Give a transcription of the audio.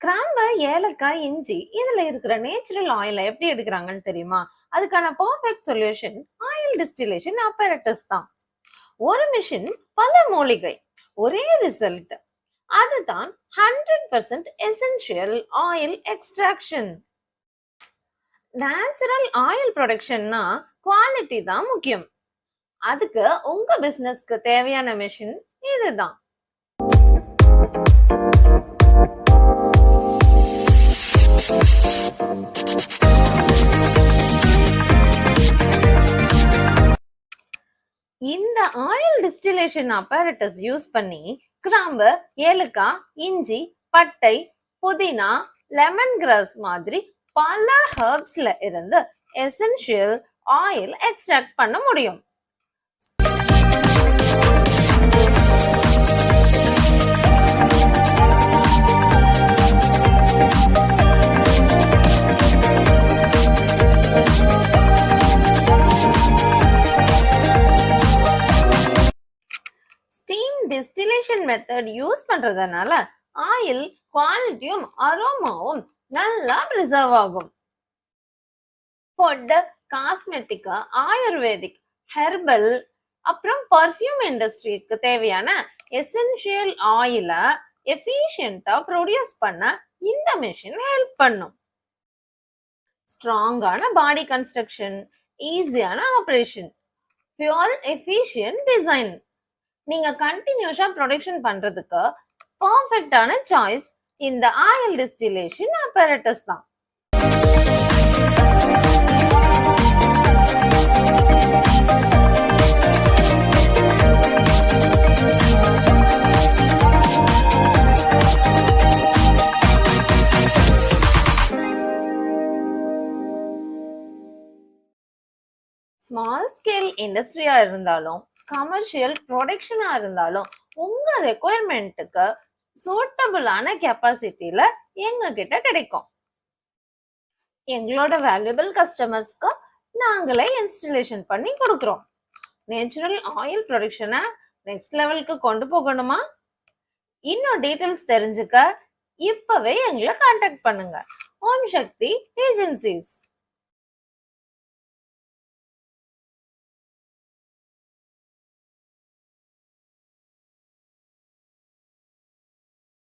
கிராம்பு, ஏலக்காய், இஞ்சி இதுல இருக்கிற நேச்சுரல் ஆயிலை எப்படி எடுக்கிறாங்கன்னு தெரியுமா? அதுக்கான perfect solution oil distillation apparatus தான். ஒரு மிஷின், பல மூலிகை, ஒரே ரிசல்ட். அதுதான் 100% essential oil extraction. Natural oil ப்ரொடக்ஷன்னா குவாலிட்டி தான் முக்கியம். அதுக்கு உங்க பிசினஸ்க்கு தேவையான மிஷின் இதுதான். இந்த ஆயில் டிஸ்டிலேஷன் அப்பரேட்டஸ் யூஸ் பண்ணி கிராம்பு, ஏலக்காய், இஞ்சி, பட்டை, புதினா, லெமன் கிராஸ் மாதிரி பல ஹெர்ப்ஸ்ல இருந்து எசென்ஷியல் ஆயில் எக்ஸ்ட்ராக்ட் பண்ண முடியும். ஸ்டீம் டிஸ்டிலேஷன் மெத்தட் யூஸ் பண்றதுனால ஆயில் குவாலிட்டியும் அரோமாவும் நல்லா ப்ரிசர்வ் ஆகும். ஃபுட், காஸ்மெட்டிக், ஆயுர்வேதிக், ஹெர்பல் அப்புறம் பர்ஃப்யூம் இண்டஸ்ட்ரிக்கு தேவையான எசென்ஷியல் ஆயிலை எஃபிஷியன்ட்டா ப்ரொடியூஸ் பண்ண இந்த மிஷின் ஹெல்ப் பண்ணும். ஸ்ட்ராங்கான பாடி கன்ஸ்ட்ரக்ஷன், ஈஸியான ஆபரேஷன், ஃபியூல் எஃபிஷியன்ட் டிசைன். நீங்க கண்டினியூஸா ப்ரொடக்ஷன் பண்றதுக்கு பர்ஃபெக்டான சாய்ஸ் இந்த ஆயில் டிஸ்டிலேஷன் அப்பரேட்டஸ் தான். ஸ்மால் ஸ்கேல் இண்டஸ்ட்ரியா இருந்தாலும் கமர்ஷியல் ப்ரொடக்ஷனா இருந்தாலும் உங்க ரெக்குயர்மெண்ட்டுக்கு சூட்டபிளான கெப்பாசிட்டியில எங்க கிட்ட கிடைக்கும். எங்களோட வேல்யூபிள் கஸ்டமர்ஸ்க்கு நாங்களே இன்ஸ்டலேஷன் பண்ணி கொடுக்குறோம். நேச்சுரல் ஆயில் ப்ரொடக்ஷனை நெக்ஸ்ட் லெவலுக்கு கொண்டு போகணுமா? இன்னும் டீடைல்ஸ் தெரிஞ்சுக்க இப்பவே எங்களை கான்டாக்ட் பண்ணுங்க. ஓம் சக்தி ஏஜென்சிஸ்.